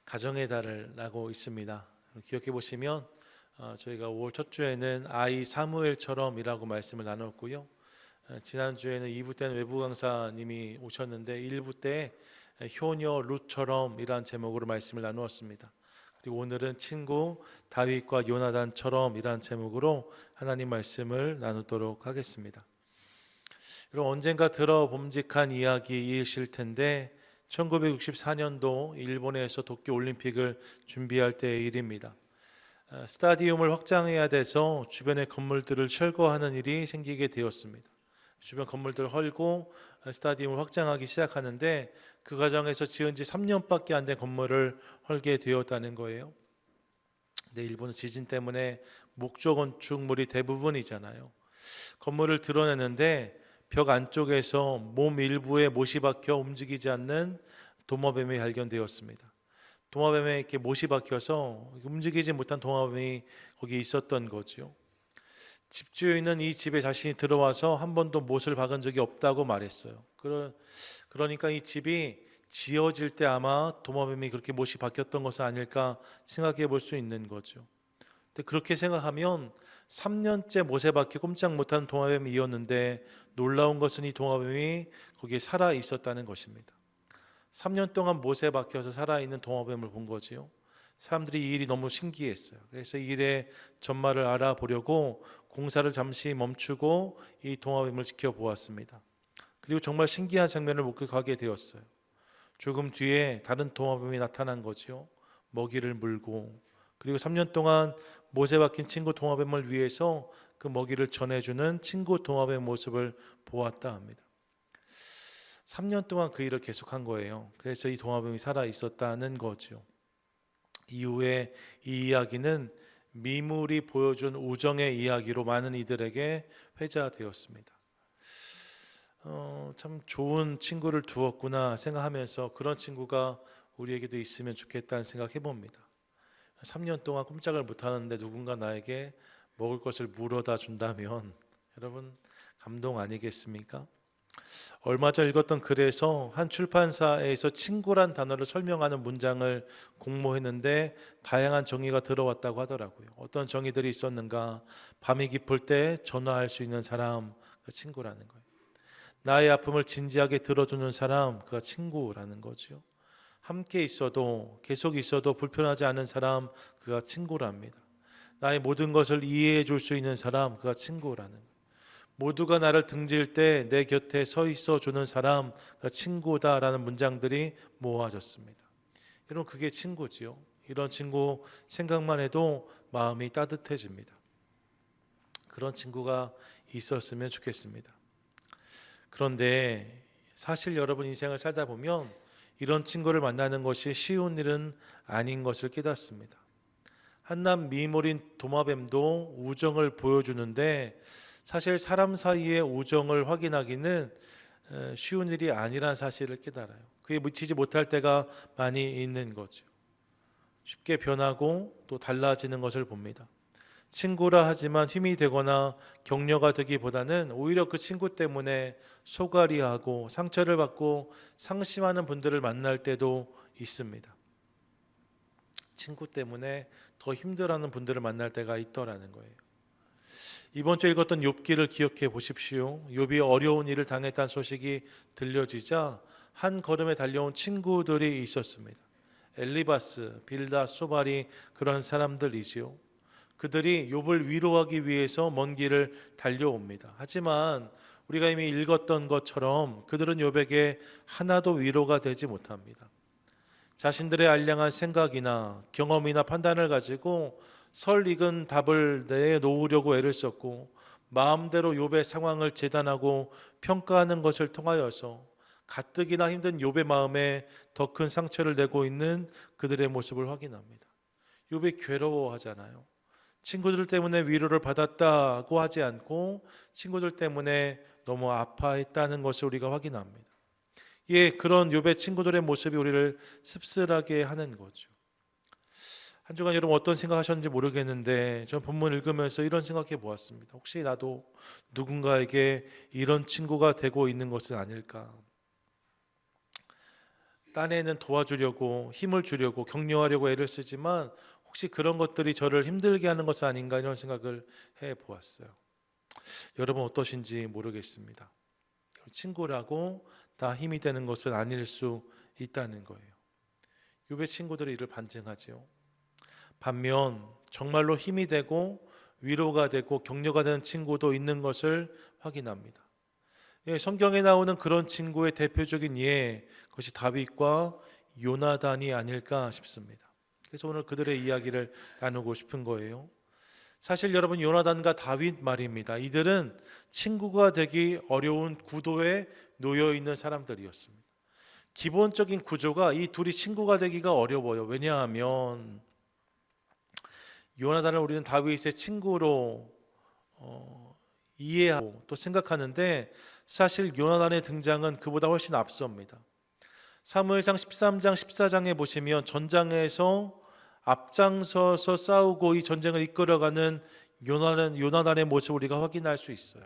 가정의 달이라고 있습니다. 기억해 보시면 저희가 5월 첫 주에는 아이 사무엘처럼이라고 말씀을 나눴고요. 지난주에는 2부 때는 외부 강사님이 오셨는데 1부 때 효녀 룻처럼이란 제목으로 말씀을 나누었습니다. 그리고 오늘은 친구 다윗과 요나단처럼이란 제목으로 하나님 말씀을 나누도록 하겠습니다. 여러분, 언젠가 들어봄직한 이야기이실 텐데 1964년도 일본에서 도쿄올림픽을 준비할 때의 일입니다. 스타디움을 확장해야 돼서 주변의 건물들을 철거하는 일이 생기게 되었습니다. 주변 건물들을 헐고 스타디움을 확장하기 시작하는데 그 과정에서 지은 지 3년밖에 안 된 건물을 헐게 되었다는 거예요. 근데 일본은 지진 때문에 목조 건축물이 대부분이잖아요. 건물을 드러내는데 벽 안쪽에서 몸 일부에 못이 박혀 움직이지 않는 도마뱀이 발견되었습니다. 도마뱀에 이렇게 못이 박혀서 움직이지 못한 도마뱀이 거기 있었던 거죠. 집주인은 이 집에 자신이 들어와서 한 번도 못을 박은 적이 없다고 말했어요. 그러니까 이 집이 지어질 때 아마 도마뱀이 그렇게 못이 박혔던 것은 아닐까 생각해 볼 수 있는 거죠. 근데 그렇게 생각하면 3년째 못에 박혀 꼼짝 못하는 도마뱀이었는데 놀라운 것은 이 도마뱀이 거기에 살아 있었다는 것입니다. 3년 동안 못에 박혀서 살아있는 도마뱀을 본 거지요. 사람들이 이 일이 너무 신기했어요. 그래서 이 일의 전말을 알아보려고 공사를 잠시 멈추고 이 도마뱀을 지켜보았습니다. 그리고 정말 신기한 장면을 목격하게 되었어요. 조금 뒤에 다른 도마뱀이 나타난 거지요. 먹이를 물고, 그리고 3년 동안 못에 박힌 친구 도마뱀을 위해서 그 먹이를 전해주는 친구 도마뱀 모습을 보았다 합니다. 3년 동안 그 일을 계속한 거예요. 그래서 이 도마뱀이 살아 있었다는 거죠. 이후에 이 이야기는 미물이 보여준 우정의 이야기로 많은 이들에게 회자되었습니다. 참 좋은 친구를 두었구나 생각하면서 그런 친구가 우리에게도 있으면 좋겠다는 생각 해봅니다. 3년 동안 꼼짝을 못하는데 누군가 나에게 먹을 것을 물어다 준다면 여러분 감동 아니겠습니까? 얼마 전 읽었던 글에서 한 출판사에서 친구란 단어를 설명하는 문장을 공모했는데 다양한 정의가 들어왔다고 하더라고요. 어떤 정의들이 있었는가? 밤이 깊을 때 전화할 수 있는 사람, 그 친구라는 거예요. 나의 아픔을 진지하게 들어주는 사람, 그가 친구라는 거죠. 함께 있어도 계속 있어도 불편하지 않은 사람, 그가 친구랍니다. 나의 모든 것을 이해해 줄 수 있는 사람, 그가 친구라는 거예요. 모두가 나를 등질 때 내 곁에 서 있어 주는 사람, 그가 친구다라는 문장들이 모아졌습니다. 여러분, 그게 친구지요. 이런 친구 생각만 해도 마음이 따뜻해집니다. 그런 친구가 있었으면 좋겠습니다. 그런데 사실 여러분 인생을 살다 보면 이런 친구를 만나는 것이 쉬운 일은 아닌 것을 깨닫습니다. 한낱 미모린 도마뱀도 우정을 보여주는데 사실 사람 사이의 우정을 확인하기는 쉬운 일이 아니란 사실을 깨달아요. 그에 미치지 못할 때가 많이 있는 거죠. 쉽게 변하고 또 달라지는 것을 봅니다. 친구라 하지만 힘이 되거나 격려가 되기보다는 오히려 그 친구 때문에 소갈이하고 상처를 받고 상심하는 분들을 만날 때도 있습니다. 친구 때문에 더 힘들어하는 분들을 만날 때가 있더라는 거예요. 이번 주에 읽었던 욥기를 기억해 보십시오. 욥이 어려운 일을 당했다는 소식이 들려지자 한 걸음에 달려온 친구들이 있었습니다. 엘리바스, 빌다, 소발이 그런 사람들이지요. 그들이 욥을 위로하기 위해서 먼 길을 달려옵니다. 하지만 우리가 이미 읽었던 것처럼 그들은 욥에게 하나도 위로가 되지 못합니다. 자신들의 알량한 생각이나 경험이나 판단을 가지고 설익은 답을 내놓으려고 애를 썼고 마음대로 욥의 상황을 재단하고 평가하는 것을 통하여서 가뜩이나 힘든 욥의 마음에 더 큰 상처를 내고 있는 그들의 모습을 확인합니다. 욥이 괴로워하잖아요. 친구들 때문에 위로를 받았다고 하지 않고 친구들 때문에 너무 아파했다는 것을 우리가 확인합니다. 예, 그런 욥의 친구들의 모습이 우리를 씁쓸하게 하는 거죠. 한 주간 여러분 어떤 생각하셨는지 모르겠는데 전 본문 읽으면서 이런 생각해 보았습니다. 혹시 나도 누군가에게 이런 친구가 되고 있는 것은 아닐까? 딴에는 도와주려고 힘을 주려고 격려하려고 애를 쓰지만 혹시 그런 것들이 저를 힘들게 하는 것은 아닌가 이런 생각을 해보았어요. 여러분 어떠신지 모르겠습니다. 친구라고 다 힘이 되는 것은 아닐 수 있다는 거예요. 욥의 친구들이 이를 반증하죠. 반면 정말로 힘이 되고 위로가 되고 격려가 되는 친구도 있는 것을 확인합니다. 성경에 나오는 그런 친구의 대표적인 예, 그것이 다윗과 요나단이 아닐까 싶습니다. 그래서 오늘 그들의 이야기를 나누고 싶은 거예요. 사실 여러분, 요나단과 다윗 말입니다. 이들은 친구가 되기 어려운 구도에 놓여 있는 사람들이었습니다. 기본적인 구조가 이 둘이 친구가 되기가 어려워요. 왜냐하면 요나단을 우리는 다윗의 친구로 이해하고 또 생각하는데 사실 요나단의 등장은 그보다 훨씬 앞섭니다. 사무엘상 13장 14장에 보시면 전장에서 앞장서서 싸우고 이 전쟁을 이끌어가는 요나단의 모습을 우리가 확인할 수 있어요.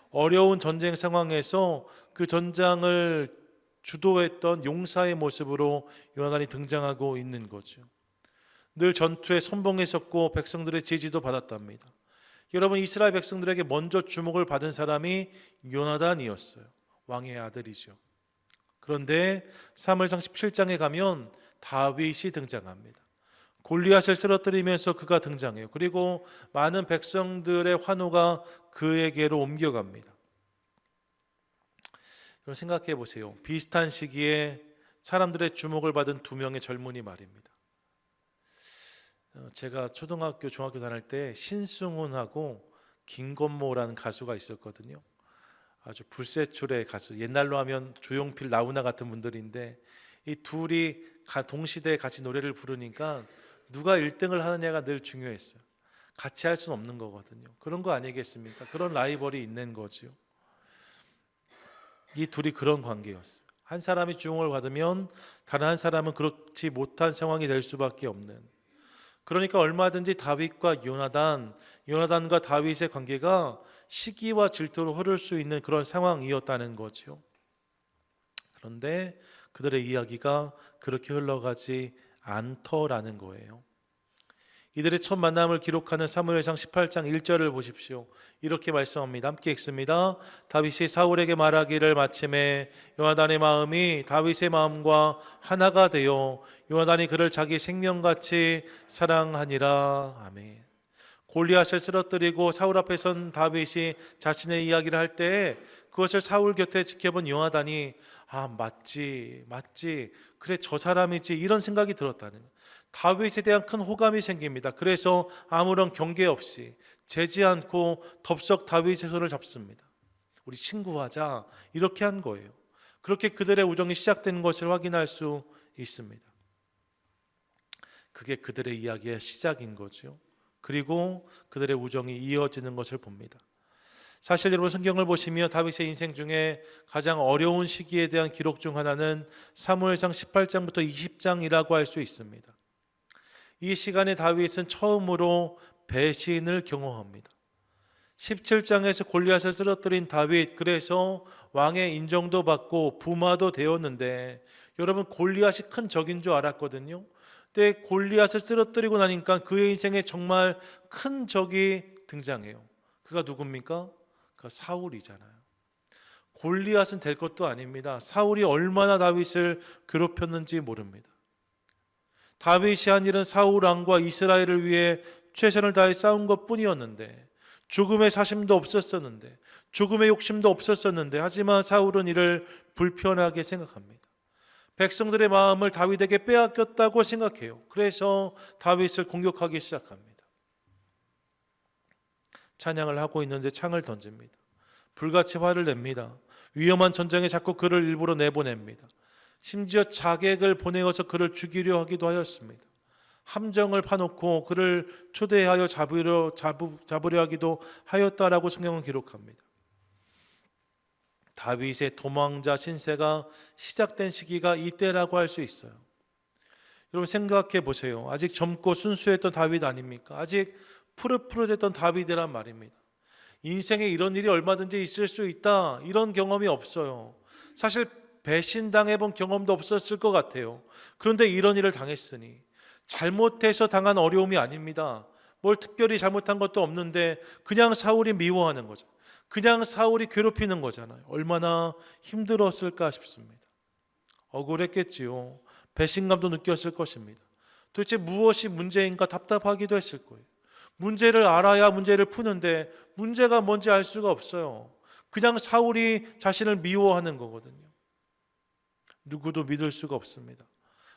어려운 전쟁 상황에서 그 전장을 주도했던 용사의 모습으로 요나단이 등장하고 있는 거죠. 늘 전투에 선봉했었고 백성들의 지지도 받았답니다. 여러분, 이스라엘 백성들에게 먼저 주목을 받은 사람이 요나단이었어요. 왕의 아들이죠. 그런데 사무엘상 17장에 가면 다윗이 등장합니다. 골리앗을 쓰러뜨리면서 그가 등장해요. 그리고 많은 백성들의 환호가 그에게로 옮겨갑니다. 여러분 생각해 보세요. 비슷한 시기에 사람들의 주목을 받은 두 명의 젊은이 말입니다. 제가 초등학교, 중학교 다닐 때 신승훈하고 김건모라는 가수가 있었거든요. 아주 불세출의 가수, 옛날로 하면 조용필, 나훈아 같은 분들인데 이 둘이 동시대에 같이 노래를 부르니까 누가 1등을 하느냐가 늘 중요했어요. 같이 할 수는 없는 거거든요. 그런 거 아니겠습니까? 그런 라이벌이 있는 거죠. 이 둘이 그런 관계였어요. 한 사람이 주목을 받으면 다른 한 사람은 그렇지 못한 상황이 될 수밖에 없는. 그러니까 얼마든지 다윗과 요나단과 다윗의 관계가 시기와 질투로 흐를 수 있는 그런 상황이었다는 거죠. 그런데 그들의 이야기가 그렇게 흘러가지 않더라는 거예요. 이들의 첫 만남을 기록하는 사무엘상 18장 1절을 보십시오. 이렇게 말씀합니다. 함께 읽습니다. 다윗이 사울에게 말하기를 마침에 요나단의 마음이 다윗의 마음과 하나가 되어 요나단이 그를 자기 생명같이 사랑하니라. 아멘. 골리앗을 쓰러뜨리고 사울 앞에 선 다윗이 자신의 이야기를 할 때 그것을 사울 곁에 지켜본 요나단이 맞지 그래 저 사람이지 이런 생각이 들었다는 거예요. 다윗에 대한 큰 호감이 생깁니다. 그래서 아무런 경계 없이 재지 않고 덥석 다윗의 손을 잡습니다. 우리 친구하자 이렇게 한 거예요. 그렇게 그들의 우정이 시작된 것을 확인할 수 있습니다. 그게 그들의 이야기의 시작인 거죠. 그리고 그들의 우정이 이어지는 것을 봅니다. 사실 여러분 성경을 보시면 다윗의 인생 중에 가장 어려운 시기에 대한 기록 중 하나는 사무엘상 18장부터 20장이라고 할 수 있습니다. 이 시간에 다윗은 처음으로 배신을 경험합니다. 17장에서 골리앗을 쓰러뜨린 다윗, 그래서 왕의 인정도 받고 부마도 되었는데 여러분 골리앗이 큰 적인 줄 알았거든요. 근데 골리앗을 쓰러뜨리고 나니까 그의 인생에 정말 큰 적이 등장해요. 그가 누굽니까? 그가 사울이잖아요. 골리앗은 될 것도 아닙니다. 사울이 얼마나 다윗을 괴롭혔는지 모릅니다. 다윗이 한 일은 사울 왕과 이스라엘을 위해 최선을 다해 싸운 것뿐이었는데, 죽음의 사심도 없었었는데, 죽음의 욕심도 없었었는데, 하지만 사울은 이를 불편하게 생각합니다. 백성들의 마음을 다윗에게 빼앗겼다고 생각해요. 그래서 다윗을 공격하기 시작합니다. 찬양을 하고 있는데 창을 던집니다. 불같이 화를 냅니다. 위험한 전쟁에 자꾸 그를 일부러 내보냅니다. 심지어 자객을 보내어서 그를 죽이려 하기도 하였습니다. 함정을 파놓고 그를 초대하여 잡으려 하기도 하였다라고 성경은 기록합니다. 다윗의 도망자 신세가 시작된 시기가 이때라고 할 수 있어요. 여러분 생각해 보세요. 아직 젊고 순수했던 다윗 아닙니까? 아직 푸릇푸릇했던 다윗이란 말입니다. 인생에 이런 일이 얼마든지 있을 수 있다, 이런 경험이 없어요. 사실 배신당해본 경험도 없었을 것 같아요. 그런데 이런 일을 당했으니 잘못해서 당한 어려움이 아닙니다. 뭘 특별히 잘못한 것도 없는데 그냥 사울이 미워하는 거죠. 그냥 사울이 괴롭히는 거잖아요. 얼마나 힘들었을까 싶습니다. 억울했겠지요. 배신감도 느꼈을 것입니다. 도대체 무엇이 문제인가 답답하기도 했을 거예요. 문제를 알아야 문제를 푸는데 문제가 뭔지 알 수가 없어요. 그냥 사울이 자신을 미워하는 거거든요. 누구도 믿을 수가 없습니다.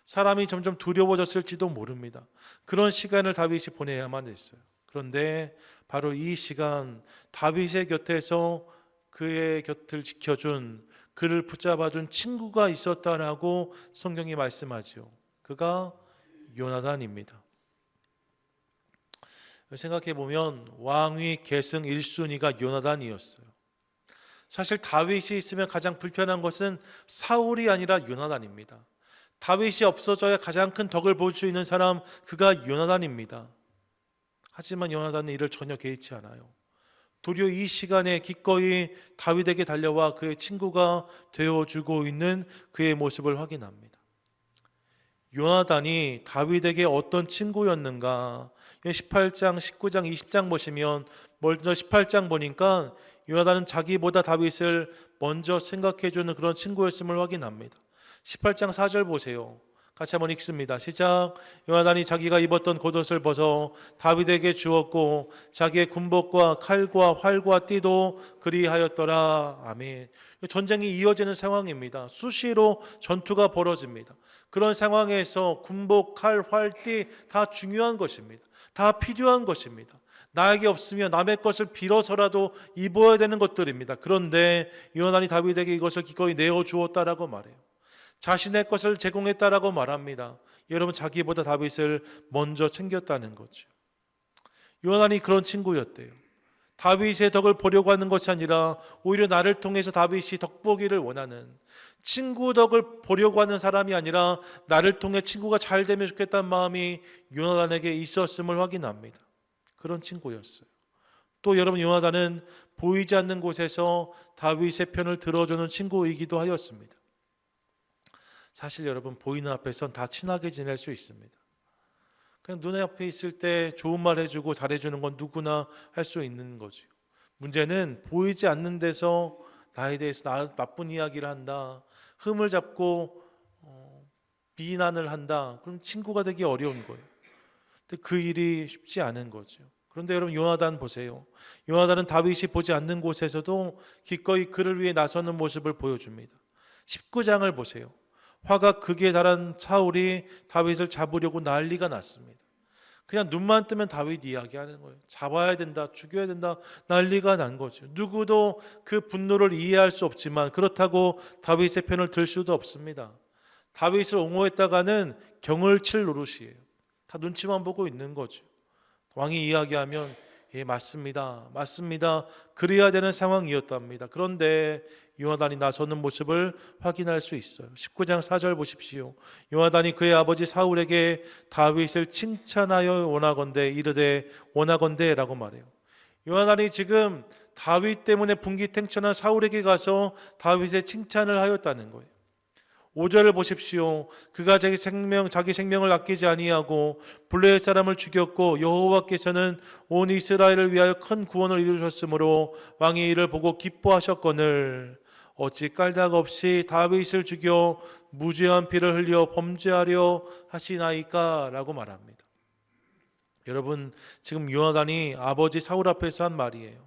사람이 점점 두려워졌을지도 모릅니다. 그런 시간을 다윗이 보내야만 했어요. 그런데 바로 이 시간 다윗의 곁에서 그의 곁을 지켜준, 그를 붙잡아준 친구가 있었다라고 성경이 말씀하죠. 그가 요나단입니다. 생각해 보면 왕위 계승 1순위가 요나단이었어요. 사실 다윗이 있으면 가장 불편한 것은 사울이 아니라 요나단입니다. 다윗이 없어져야 가장 큰 덕을 볼 수 있는 사람, 그가 요나단입니다. 하지만 요나단은 이를 전혀 개의치 않아요. 도리어 이 시간에 기꺼이 다윗에게 달려와 그의 친구가 되어주고 있는 그의 모습을 확인합니다. 요나단이 다윗에게 어떤 친구였는가? 18장, 19장, 20장 보시면 먼저 18장 보니까 요나단은 자기보다 다윗을 먼저 생각해주는 그런 친구였음을 확인합니다. 18장 4절 보세요. 같이 한번 읽습니다. 시작. 요나단이 자기가 입었던 겉옷을 벗어 다윗에게 주었고 자기의 군복과 칼과 활과 띠도 그리하였더라. 아멘. 전쟁이 이어지는 상황입니다. 수시로 전투가 벌어집니다. 그런 상황에서 군복, 칼, 활, 띠 다 중요한 것입니다. 다 필요한 것입니다. 나에게 없으면 남의 것을 빌어서라도 입어야 되는 것들입니다. 그런데 요나단이 다윗에게 이것을 기꺼이 내어주었다라고 말해요. 자신의 것을 제공했다라고 말합니다. 여러분, 자기보다 다윗을 먼저 챙겼다는 거죠. 요나단이 그런 친구였대요. 다윗의 덕을 보려고 하는 것이 아니라 오히려 나를 통해서 다윗이 덕보기를 원하는, 친구 덕을 보려고 하는 사람이 아니라 나를 통해 친구가 잘 되면 좋겠다는 마음이 요나단에게 있었음을 확인합니다. 그런 친구였어요. 또 여러분, 요나단은 보이지 않는 곳에서 다윗의 편을 들어주는 친구이기도 하였습니다. 사실 여러분, 보이는 앞에선 다 친하게 지낼 수 있습니다. 그냥 눈에 앞에 있을 때 좋은 말 해주고 잘해주는 건 누구나 할 수 있는 거죠. 문제는 보이지 않는 데서 나에 대해서 나쁜 이야기를 한다, 흠을 잡고 비난을 한다. 그럼 친구가 되기 어려운 거예요. 근데 그 일이 쉽지 않은 거죠. 그런데 여러분, 요나단 보세요. 요나단은 다윗이 보지 않는 곳에서도 기꺼이 그를 위해 나서는 모습을 보여줍니다. 19장을 보세요. 화가 극에 달한 사울이 다윗을 잡으려고 난리가 났습니다. 그냥 눈만 뜨면 다윗 이야기하는 거예요. 잡아야 된다, 죽여야 된다, 난리가 난 거죠. 누구도 그 분노를 이해할 수 없지만 그렇다고 다윗의 편을 들 수도 없습니다. 다윗을 옹호했다가는 경을 칠 노릇이에요. 다 눈치만 보고 있는 거죠. 왕이 이야기하면 예, 맞습니다, 맞습니다, 그래야 되는 상황이었답니다. 그런데 요나단이 나서는 모습을 확인할 수 있어요. 19장 4절 보십시오. 요나단이 그의 아버지 사울에게 다윗을 칭찬하여 원하건대 이르되 원하건대라고 말해요. 요나단이 지금 다윗 때문에 분기탱천한 사울에게 가서 다윗의 칭찬을 하였다는 거예요. 5절을 보십시오. 그가 자기 생명을 아끼지 아니하고 블레셋 사람을 죽였고 여호와께서는 온 이스라엘을 위하여 큰 구원을 이루셨으므로 왕이 이를 보고 기뻐하셨거늘 어찌 깔닥 없이 다윗을 죽여 무죄한 피를 흘려 범죄하려 하시나이까 라고 말합니다. 여러분, 지금 요나단이 아버지 사울 앞에서 한 말이에요.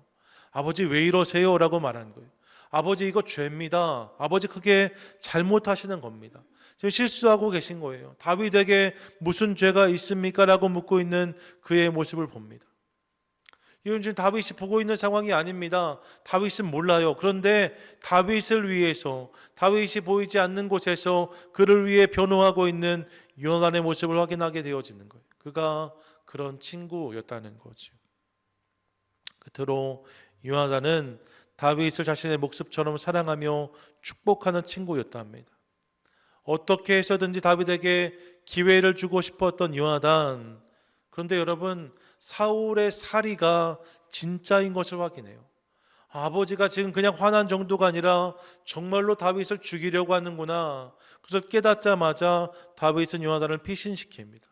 아버지 왜 이러세요? 라고 말한 거예요. 아버지 이거 죄입니다. 아버지 크게 잘못하시는 겁니다. 지금 실수하고 계신 거예요. 다윗에게 무슨 죄가 있습니까? 라고 묻고 있는 그의 모습을 봅니다. 이건 지금 다윗이 보고 있는 상황이 아닙니다. 다윗은 몰라요. 그런데 다윗을 위해서, 다윗이 보이지 않는 곳에서 그를 위해 변호하고 있는 요나단의 모습을 확인하게 되어지는 거예요. 그가 그런 친구였다는 거죠. 끝으로 요나단은 다윗을 자신의 목숨처럼 사랑하며 축복하는 친구였다 합니다. 어떻게 해서든지 다윗에게 기회를 주고 싶었던 요나단. 그런데 여러분, 사울의 살이가 진짜인 것을 확인해요. 아버지가 지금 그냥 화난 정도가 아니라 정말로 다윗을 죽이려고 하는구나. 그래서 깨닫자마자 다윗은 요나단을 피신시킵니다.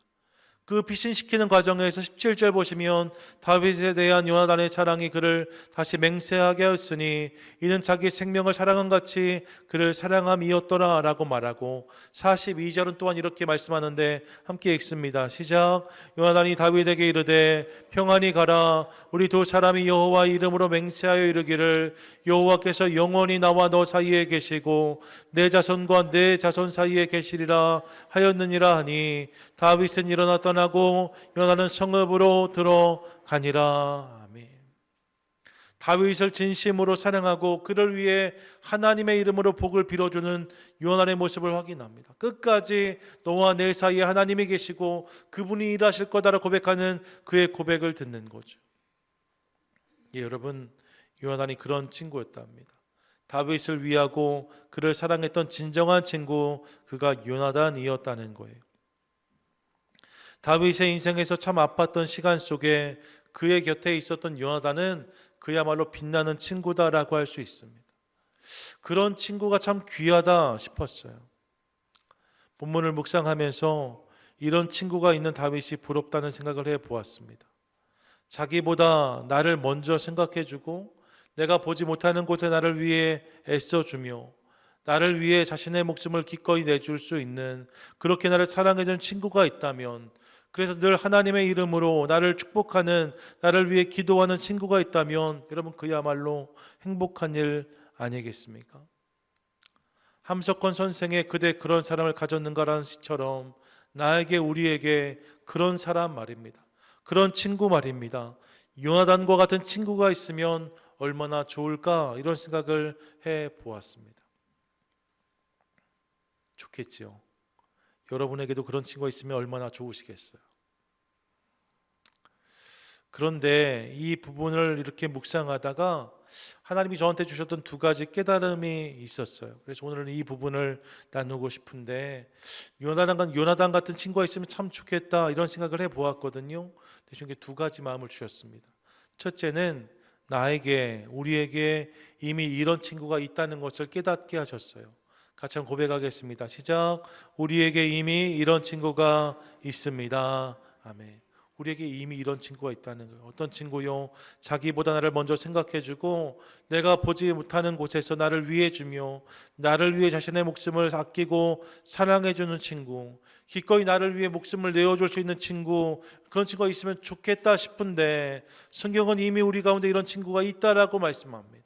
그 피신시키는 과정에서 17절 보시면 다윗에 대한 요나단의 사랑이 그를 다시 맹세하게 하였으니 이는 자기 생명을 사랑한 같이 그를 사랑함이었더라 라고 말하고, 42절은 또한 이렇게 말씀하는데 함께 읽습니다. 시작. 요나단이 다윗에게 이르되 평안히 가라. 우리 두 사람이 여호와 이름으로 맹세하여 이르기를 여호와께서 영원히 나와 너 사이에 계시고 내 자손과 내 자손 사이에 계시리라 하였느니라 하니 다윗은 일어나 떠나고 요나단은 성읍으로 들어가니라. 아멘. 다윗을 진심으로 사랑하고 그를 위해 하나님의 이름으로 복을 빌어주는 요나단의 모습을 확인합니다. 끝까지 너와 내 사이에 하나님이 계시고 그분이 일하실 거다라고 고백하는 그의 고백을 듣는 거죠. 예, 여러분, 요나단이 그런 친구였답니다. 다윗을 위하고 그를 사랑했던 진정한 친구, 그가 요나단이었다는 거예요. 다윗의 인생에서 참 아팠던 시간 속에 그의 곁에 있었던 요나단은 그야말로 빛나는 친구다라고 할 수 있습니다. 그런 친구가 참 귀하다 싶었어요. 본문을 묵상하면서 이런 친구가 있는 다윗이 부럽다는 생각을 해보았습니다. 자기보다 나를 먼저 생각해주고 내가 보지 못하는 곳에 나를 위해 애써주며 나를 위해 자신의 목숨을 기꺼이 내줄 수 있는, 그렇게 나를 사랑해준 친구가 있다면, 그래서 늘 하나님의 이름으로 나를 축복하는, 나를 위해 기도하는 친구가 있다면 여러분, 그야말로 행복한 일 아니겠습니까? 함석권 선생의 그대 그런 사람을 가졌는가라는 시처럼 나에게, 우리에게 그런 사람 말입니다. 그런 친구 말입니다. 요나단과 같은 친구가 있으면 얼마나 좋을까, 이런 생각을 해보았습니다. 좋겠지요. 여러분에게도 그런 친구가 있으면 얼마나 좋으시겠어요. 그런데 이 부분을 이렇게 묵상하다가 하나님이 저한테 주셨던 두 가지 깨달음이 있었어요. 그래서 오늘은 이 부분을 나누고 싶은데, 요나단 같은 친구가 있으면 참 좋겠다, 이런 생각을 해보았거든요. 대신 두 가지 마음을 주셨습니다. 첫째는 나에게, 우리에게 이미 이런 친구가 있다는 것을 깨닫게 하셨어요. 같이 한번 고백하겠습니다. 시작. 우리에게 이미 이런 친구가 있습니다. 아멘. 우리에게 이미 이런 친구가 있다는 거예요. 어떤 친구요? 자기보다 나를 먼저 생각해주고 내가 보지 못하는 곳에서 나를 위해주며 나를 위해 자신의 목숨을 아끼고 사랑해주는 친구, 기꺼이 나를 위해 목숨을 내어줄 수 있는 친구, 그런 친구가 있으면 좋겠다 싶은데 성경은 이미 우리 가운데 이런 친구가 있다라고 말씀합니다.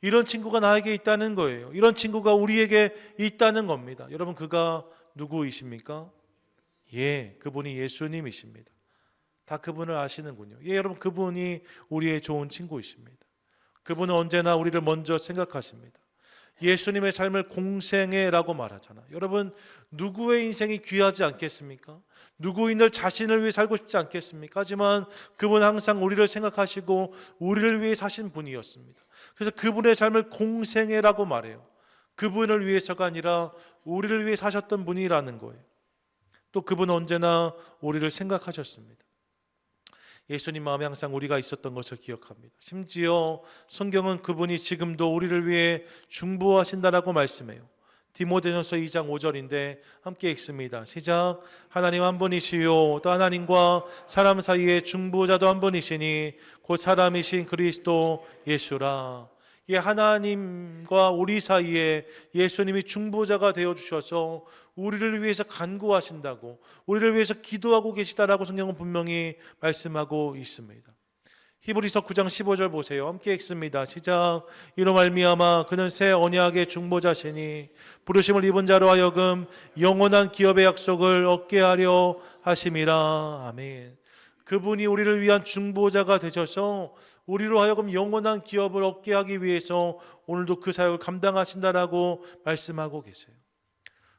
이런 친구가 나에게 있다는 거예요. 이런 친구가 우리에게 있다는 겁니다. 여러분, 그가 누구이십니까? 예, 그분이 예수님이십니다. 다 그분을 아시는군요. 예, 여러분, 그분이 우리의 좋은 친구이십니다. 그분은 언제나 우리를 먼저 생각하십니다. 예수님의 삶을 공생애라고 말하잖아요. 여러분, 누구의 인생이 귀하지 않겠습니까? 누구인들 자신을 위해 살고 싶지 않겠습니까? 하지만 그분은 항상 우리를 생각하시고 우리를 위해 사신 분이었습니다. 그래서 그분의 삶을 공생애라고 말해요. 그분을 위해서가 아니라 우리를 위해 사셨던 분이라는 거예요. 또 그분은 언제나 우리를 생각하셨습니다. 예수님 마음에 항상 우리가 있었던 것을 기억합니다. 심지어 성경은 그분이 지금도 우리를 위해 중보하신다라고 말씀해요. 디모데전서 2장 5절인데 함께 읽습니다. 시작. 하나님 한 분이시요 또 하나님과 사람 사이에 중보자도 한 분이시니 곧 사람이신 그리스도 예수라. 이 하나님과 우리 사이에 예수님이 중보자가 되어주셔서 우리를 위해서 간구하신다고, 우리를 위해서 기도하고 계시다라고 성경은 분명히 말씀하고 있습니다. 히브리서 9장 15절 보세요. 함께 읽습니다. 시작. 이로 말미암아 그는 새 언약의 중보자시니 부르심을 입은 자로 하여금 영원한 기업의 약속을 얻게 하려 하심이라. 아멘. 그분이 우리를 위한 중보자가 되셔서 우리로 하여금 영원한 기업을 얻게 하기 위해서 오늘도 그 사역을 감당하신다라고 말씀하고 계세요.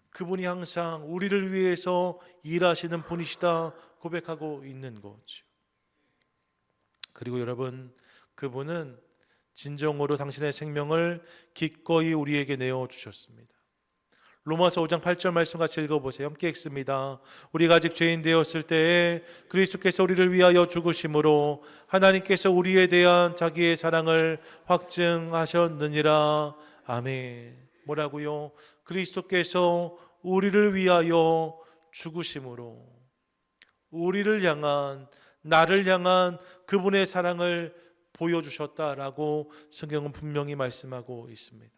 그분이 항상 우리를 위해서 일하시는 분이시다 고백하고 있는 거죠. 그리고 여러분, 그분은 진정으로 당신의 생명을 기꺼이 우리에게 내어주셨습니다. 로마서 5장 8절 말씀 같이 읽어보세요. 함께 읽습니다. 우리가 아직 죄인 되었을 때에 그리스도께서 우리를 위하여 죽으심으로 하나님께서 우리에 대한 자기의 사랑을 확증하셨느니라. 아멘. 뭐라고요? 그리스도께서 우리를 위하여 죽으심으로 우리를 향한, 나를 향한 그분의 사랑을 보여주셨다라고 성경은 분명히 말씀하고 있습니다.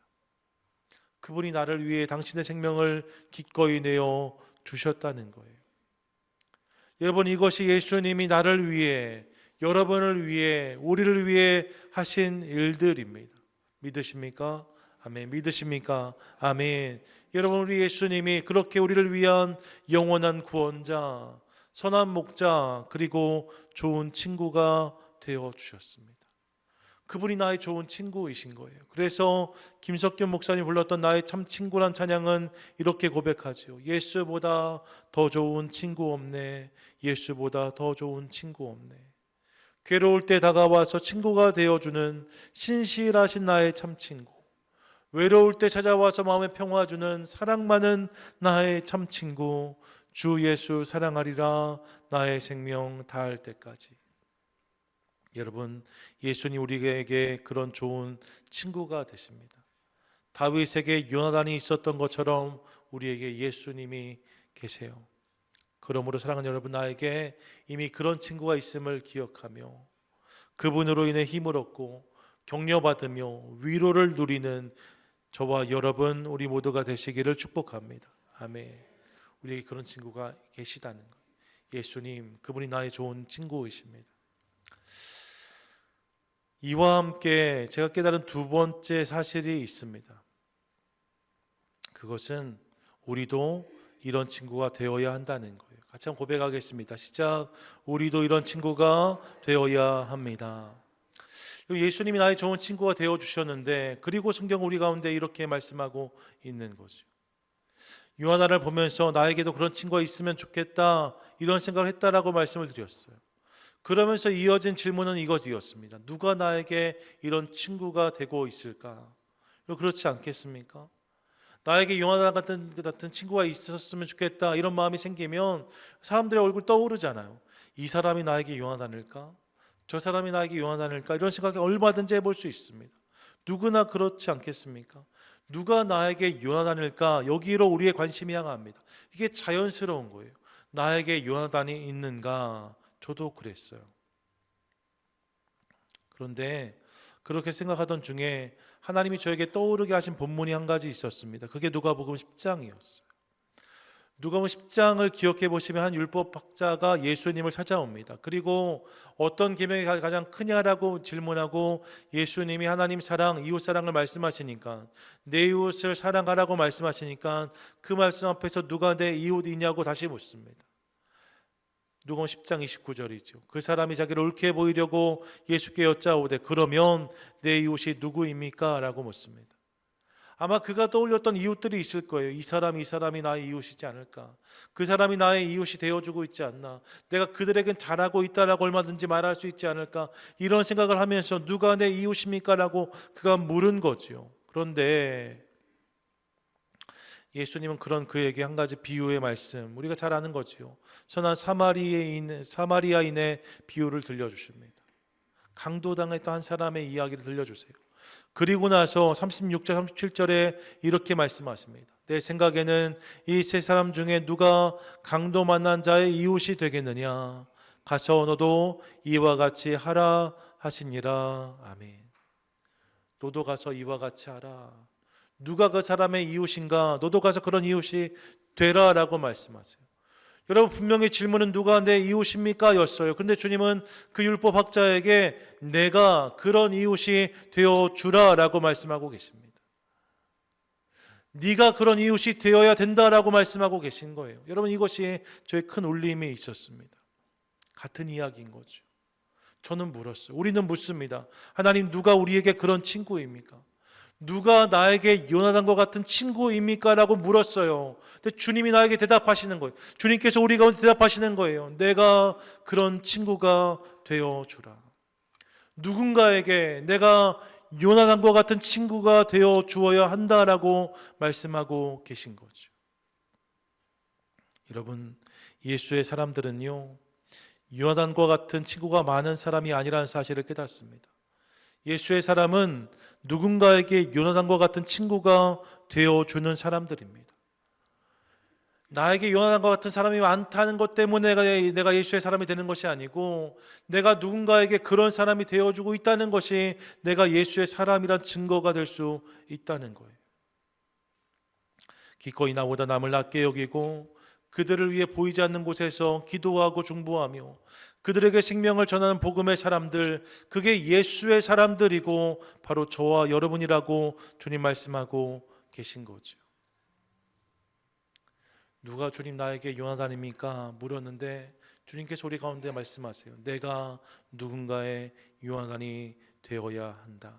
그분이 나를 위해 당신의 생명을 기꺼이 내어 주셨다는 거예요. 여러분, 이것이 예수님이 나를 위해, 여러분을 위해, 우리를 위해 하신 일들입니다. 믿으십니까? 아멘. 믿으십니까? 아멘. 여러분, 우리 예수님이 그렇게 우리를 위한 영원한 구원자, 선한 목자, 그리고 좋은 친구가 되어 주셨습니다. 그분이 나의 좋은 친구이신 거예요. 그래서 김석균 목사님 불렀던 나의 참 친구란 찬양은 이렇게 고백하죠. 예수보다 더 좋은 친구 없네. 예수보다 더 좋은 친구 없네. 괴로울 때 다가와서 친구가 되어주는 신실하신 나의 참 친구, 외로울 때 찾아와서 마음에 평화 주는 사랑 많은 나의 참 친구, 주 예수 사랑하리라 나의 생명 다할 때까지. 여러분, 예수님 우리에게 그런 좋은 친구가 되십니다. 다윗에게 요나단이 있었던 것처럼 우리에게 예수님이 계세요. 그러므로 사랑하는 여러분, 나에게 이미 그런 친구가 있음을 기억하며 그분으로 인해 힘을 얻고 격려받으며 위로를 누리는 저와 여러분, 우리 모두가 되시기를 축복합니다. 아멘. 우리에게 그런 친구가 계시다는 것, 예수님, 그분이 나의 좋은 친구이십니다. 이와 함께 제가 깨달은 두 번째 사실이 있습니다. 그것은 우리도 이런 친구가 되어야 한다는 거예요. 같이 한번 고백하겠습니다. 시작. 우리도 이런 친구가 되어야 합니다. 예수님이 나의 좋은 친구가 되어주셨는데, 그리고 성경 우리 가운데 이렇게 말씀하고 있는 거죠. 요나단을 보면서 나에게도 그런 친구가 있으면 좋겠다, 이런 생각을 했다라고 말씀을 드렸어요. 그러면서 이어진 질문은 이것이었습니다. 누가 나에게 이런 친구가 되고 있을까? 그렇지 않겠습니까? 나에게 요나단 같은 친구가 있었으면 좋겠다, 이런 마음이 생기면 사람들의 얼굴 떠오르잖아요. 이 사람이 나에게 요나단일까? 저 사람이 나에게 요나단일까? 이런 생각이 얼마든지 해볼 수 있습니다. 누구나 그렇지 않겠습니까? 누가 나에게 요나단일까? 여기로 우리의 관심이 향합니다. 이게 자연스러운 거예요. 나에게 요나단이 있는가? 저도 그랬어요. 그런데 그렇게 생각하던 중에 하나님이 저에게 떠오르게 하신 본문이 한 가지 있었습니다. 그게 누가복음 10장이었어요. 누가복음 10장을 기억해 보시면 한 율법학자가 예수님을 찾아옵니다. 그리고 어떤 계명이 가장 크냐라고 질문하고 예수님이 하나님 사랑, 이웃 사랑을 말씀하시니까, 내 이웃을 사랑하라고 말씀하시니까 그 말씀 앞에서 누가 내 이웃이냐고 다시 묻습니다. 누가복음 10장 29절이죠. 그 사람이 자기를 옳게 보이려고 예수께 여짜오되 그러면 내 이웃이 누구입니까? 라고 묻습니다. 아마 그가 떠올렸던 이웃들이 있을 거예요. 이 사람이 나의 이웃이지 않을까? 그 사람이 나의 이웃이 되어주고 있지 않나? 내가 그들에겐 잘하고 있다라고 얼마든지 말할 수 있지 않을까? 이런 생각을 하면서 누가 내 이웃입니까? 라고 그가 물은 거죠. 그런데 예수님은 그런 그에게 한 가지 비유의 말씀, 우리가 잘 아는 거지요. 선한 사마리아인의 비유를 들려주십니다. 강도당했던 한 사람의 이야기를 들려주세요. 그리고 나서 36절 37절에 이렇게 말씀하십니다. 내 생각에는 이 세 사람 중에 누가 강도 만난 자의 이웃이 되겠느냐? 가서 너도 이와 같이 하라 하시니라. 아멘. 너도 가서 이와 같이 하라. 누가 그 사람의 이웃인가? 너도 가서 그런 이웃이 되라라고 말씀하세요. 여러분, 분명히 질문은 누가 내 이웃입니까? 였어요. 그런데 주님은 그 율법학자에게 내가 그런 이웃이 되어주라라고 말씀하고 계십니다. 네가 그런 이웃이 되어야 된다라고 말씀하고 계신 거예요. 여러분, 이것이 저의 큰 울림이 있었습니다. 같은 이야기인 거죠. 저는 물었어요. 우리는 묻습니다. 하나님, 누가 우리에게 그런 친구입니까? 누가 나에게 요나단과 같은 친구입니까? 라고 물었어요. 근데 주님이 나에게 대답하시는 거예요. 주님께서 우리 가운데 대답하시는 거예요. 내가 그런 친구가 되어주라. 누군가에게 내가 요나단과 같은 친구가 되어 주어야 한다라고 말씀하고 계신 거죠. 여러분, 예수의 사람들은요, 요나단과 같은 친구가 많은 사람이 아니라는 사실을 깨닫습니다. 예수의 사람은 누군가에게 요나단과 같은 친구가 되어주는 사람들입니다. 나에게 요나단과 같은 사람이 많다는 것 때문에 내가 예수의 사람이 되는 것이 아니고, 내가 누군가에게 그런 사람이 되어주고 있다는 것이 내가 예수의 사람이란 증거가 될 수 있다는 거예요. 기꺼이 나보다 남을 낮게 여기고 그들을 위해 보이지 않는 곳에서 기도하고 중보하며 그들에게 생명을 전하는 복음의 사람들, 그게 예수의 사람들이고 바로 저와 여러분이라고 주님 말씀하고 계신 거죠. 누가 주님 나에게 요나단입니까? 물었는데 주님께서 우리 가운데 말씀하세요. 내가 누군가의 요나단이 되어야 한다.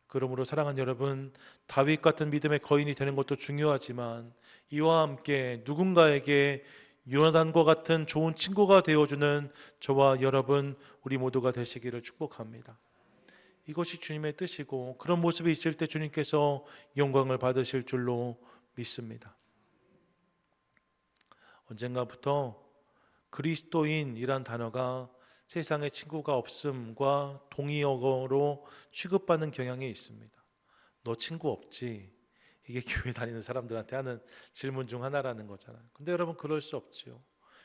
그러므로 사랑하는 여러분, 다윗 같은 믿음의 거인이 되는 것도 중요하지만 이와 함께 누군가에게 요나단과 같은 좋은 친구가 되어주는 저와 여러분, 우리 모두가 되시기를 축복합니다. 이것이 주님의 뜻이고 그런 모습이 있을 때 주님께서 영광을 받으실 줄로 믿습니다. 언젠가부터 그리스도인이란 단어가 세상에 친구가 없음과 동의어로 취급받는 경향이 있습니다. 너 친구 없지? 이게 교회 다니는 사람들한테 하는 질문 중 하나라는 거잖아요. 근데 여러분, 그럴 수 없지요.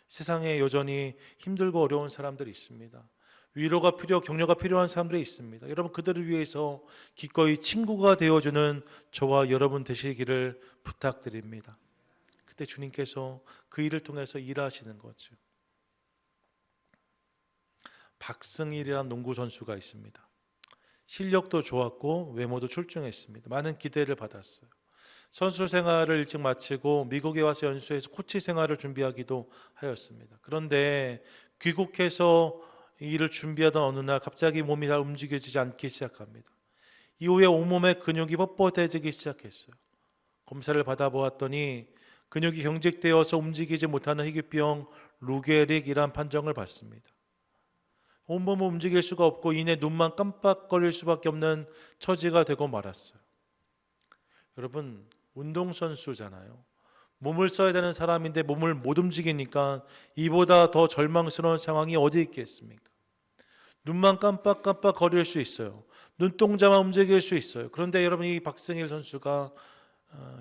세상에 여전히 힘들고 어려운 사람들이 있습니다. 위로가 격려가 필요한 사람들이 있습니다. 여러분, 그들을 위해서 기꺼이 친구가 되어주는 저와 여러분 되시기를 부탁드립니다. 그때 주님께서 그 일을 통해서 일하시는 거죠. 박승일이라는 농구 선수가 있습니다. 실력도 좋았고 외모도 출중했습니다. 많은 기대를 받았어요. 선수 생활을 일찍 마치고 미국에 와서 연수해서 코치 생활을 준비하기도 하였습니다. 그런데 귀국해서 일을 준비하던 어느 날 갑자기 몸이 잘 움직여지지 않기 시작합니다. 이후에 온몸에 근육이 뻣뻣해지기 시작했어요. 검사를 받아보았더니 근육이 경직되어서 움직이지 못하는 희귀병 루게릭이란 판정을 받습니다. 온몸을 움직일 수가 없고 이내 눈만 깜빡거릴 수밖에 없는 처지가 되고 말았어요. 여러분, 운동선수잖아요. 몸을 써야 되는 사람인데 몸을 못 움직이니까 이보다 더 절망스러운 상황이 어디 있겠습니까? 눈만 깜빡깜빡 거릴 수 있어요. 눈동자만 움직일 수 있어요. 그런데 여러분, 이 박승일 선수가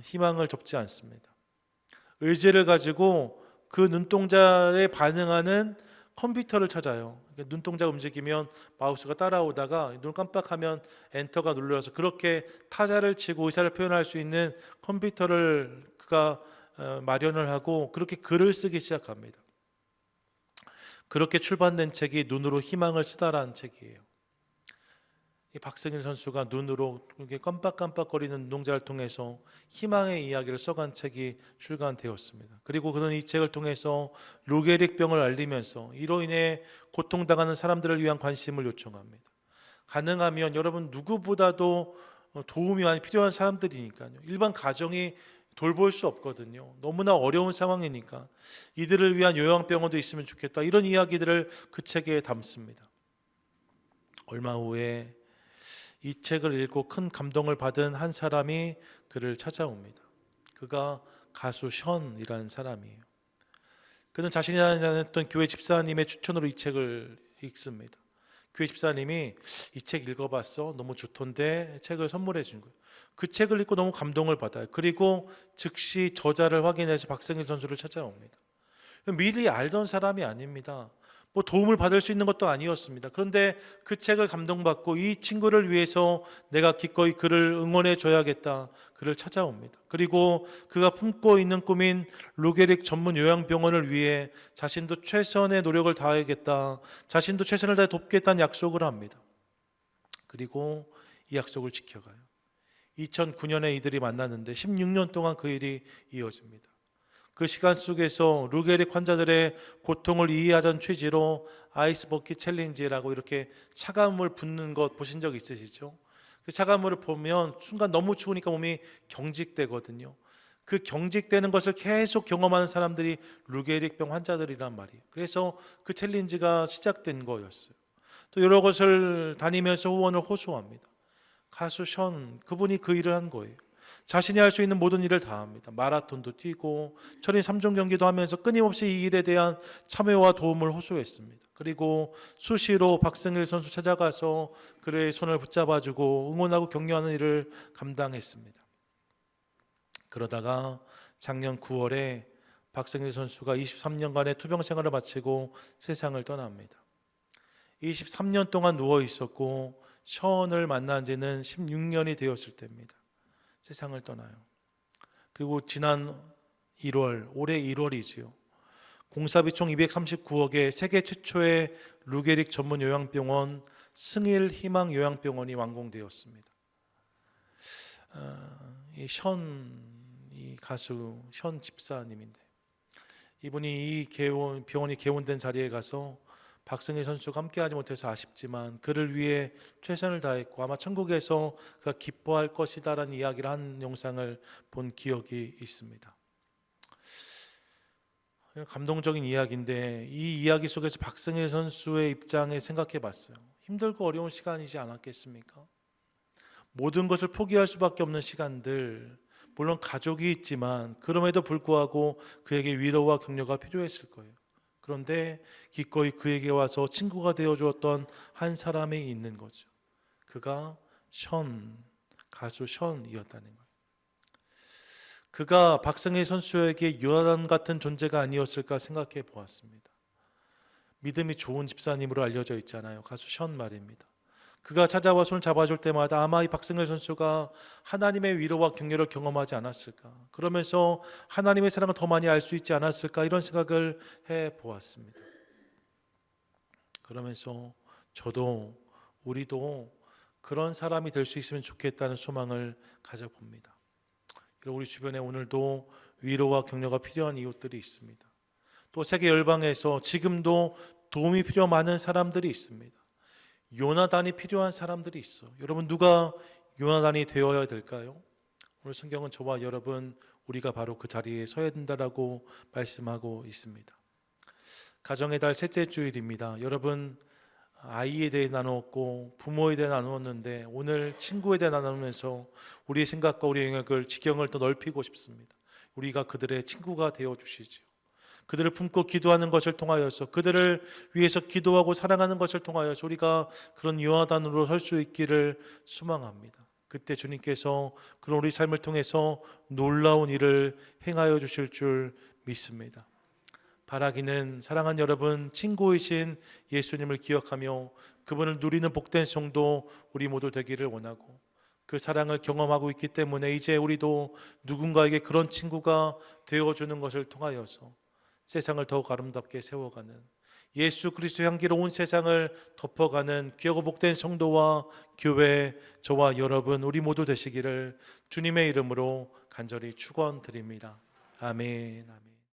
희망을 접지 않습니다. 의지를 가지고 그 눈동자에 반응하는 컴퓨터를 찾아요. 눈동자가 움직이면 마우스가 따라오다가 눈을 깜빡하면 엔터가 눌러서 그렇게 타자를 치고 의사를 표현할 수 있는 컴퓨터를 그가 마련을 하고 그렇게 글을 쓰기 시작합니다. 그렇게 출판된 책이 눈으로 희망을 쓰다라는 책이에요. 이 박승일 선수가 눈으로 이렇게 깜빡깜빡거리는 눈동자를 통해서 희망의 이야기를 써간 책이 출간되었습니다. 그리고 그는 이 책을 통해서 루게릭병을 알리면서 이로 인해 고통당하는 사람들을 위한 관심을 요청합니다. 가능하면 여러분, 누구보다도 도움이 많이 필요한 사람들이니까요. 일반 가정이 돌볼 수 없거든요. 너무나 어려운 상황이니까 이들을 위한 요양병원도 있으면 좋겠다. 이런 이야기들을 그 책에 담습니다. 얼마 후에 이 책을 읽고 큰 감동을 받은 한 사람이 그를 찾아옵니다. 그가 가수 션이라는 사람이에요. 그는 자신이 다녔던 교회 집사님의 추천으로 이 책을 읽습니다. 교회 집사님이 이 책 읽어봤어? 너무 좋던데 책을 선물해 준 거예요. 그 책을 읽고 너무 감동을 받아요. 그리고 즉시 저자를 확인해서 박승일 선수를 찾아옵니다. 미리 알던 사람이 아닙니다. 뭐 도움을 받을 수 있는 것도 아니었습니다. 그런데 그 책을 감동받고 이 친구를 위해서 내가 기꺼이 그를 응원해 줘야겠다. 그를 찾아옵니다. 그리고 그가 품고 있는 꿈인 루게릭 전문 요양병원을 위해 자신도 최선의 노력을 다하겠다. 자신도 최선을 다해 돕겠다는 약속을 합니다. 그리고 이 약속을 지켜가요. 2009년에 이들이 만났는데 16년 동안 그 일이 이어집니다. 그 시간 속에서 루게릭 환자들의 고통을 이해하자는 취지로 아이스 버킷 챌린지라고 이렇게 차가운 물 붓는 것 보신 적 있으시죠? 그 차가운 물을 보면 순간 너무 추우니까 몸이 경직되거든요. 그 경직되는 것을 계속 경험하는 사람들이 루게릭병 환자들이란 말이에요. 그래서 그 챌린지가 시작된 거였어요. 또 여러 곳을 다니면서 후원을 호소합니다. 가수 션, 그분이 그 일을 한 거예요. 자신이 할 수 있는 모든 일을 다 합니다. 마라톤도 뛰고 철인 3종 경기도 하면서 끊임없이 이 일에 대한 참여와 도움을 호소했습니다. 그리고 수시로 박승일 선수 찾아가서 그의 손을 붙잡아주고 응원하고 격려하는 일을 감당했습니다. 그러다가 작년 9월에 박승일 선수가 23년간의 투병 생활을 마치고 세상을 떠납니다. 23년 동안 누워 있었고 션을 만난 지는 16년이 되었을 때입니다. 세상을 떠나요. 그리고 지난 1월, 올해 1월이지요. 공사비 총 239억에 세계 최초의 루게릭 전문 요양병원 승일 희망 요양병원이 완공되었습니다. 이 가수 션 집사님인데 이분이 이 병원이 개원된 자리에 가서 박승일 선수가 함께하지 못해서 아쉽지만 그를 위해 최선을 다했고 아마 천국에서 그가 기뻐할 것이다라는 이야기를 한 영상을 본 기억이 있습니다. 감동적인 이야기인데 이 이야기 속에서 박승일 선수의 입장에 생각해 봤어요. 힘들고 어려운 시간이지 않았겠습니까? 모든 것을 포기할 수밖에 없는 시간들, 물론 가족이 있지만 그럼에도 불구하고 그에게 위로와 격려가 필요했을 거예요. 그런데 기꺼이 그에게 와서 친구가 되어 주었던 한 사람이 있는 거죠. 그가 가수 션이었다는 거예요. 그가 박승일 선수에게 요나단 같은 존재가 아니었을까 생각해 보았습니다. 믿음이 좋은 집사님으로 알려져 있잖아요. 가수 션 말입니다. 그가 찾아와 손을 잡아줄 때마다 아마 이 박승일 선수가 하나님의 위로와 격려를 경험하지 않았을까, 그러면서 하나님의 사랑을 더 많이 알 수 있지 않았을까, 이런 생각을 해보았습니다. 그러면서 저도 우리도 그런 사람이 될 수 있으면 좋겠다는 소망을 가져봅니다. 우리 주변에 오늘도 위로와 격려가 필요한 이웃들이 있습니다. 또 세계 열방에서 지금도 도움이 필요 많은 사람들이 있습니다. 요나단이 필요한 사람들이 있어. 여러분, 누가 요나단이 되어야 될까요? 오늘 성경은 저와 여러분, 우리가 바로 그 자리에 서야 된다라고 말씀하고 있습니다. 가정의 달 셋째 주일입니다. 여러분, 아이에 대해 나누었고 부모에 대해 나누었는데 오늘 친구에 대해 나누면서 우리의 생각과 우리의 영역을, 지경을 더 넓히고 싶습니다. 우리가 그들의 친구가 되어 주시지요. 그들을 품고 기도하는 것을 통하여서, 그들을 위해서 기도하고 사랑하는 것을 통하여서 우리가 그런 요나단으로 설 수 있기를 소망합니다. 그때 주님께서 그런 우리 삶을 통해서 놀라운 일을 행하여 주실 줄 믿습니다. 바라기는 사랑하는 여러분, 친구이신 예수님을 기억하며 그분을 누리는 복된 성도 우리 모두 되기를 원하고, 그 사랑을 경험하고 있기 때문에 이제 우리도 누군가에게 그런 친구가 되어주는 것을 통하여서 세상을 더욱 아름답게 세워가는, 예수 그리스도의 향기로 온 세상을 덮어가는 귀하고 복된 성도와 교회, 저와 여러분 우리 모두 되시기를 주님의 이름으로 간절히 축원드립니다. 아멘. 아멘.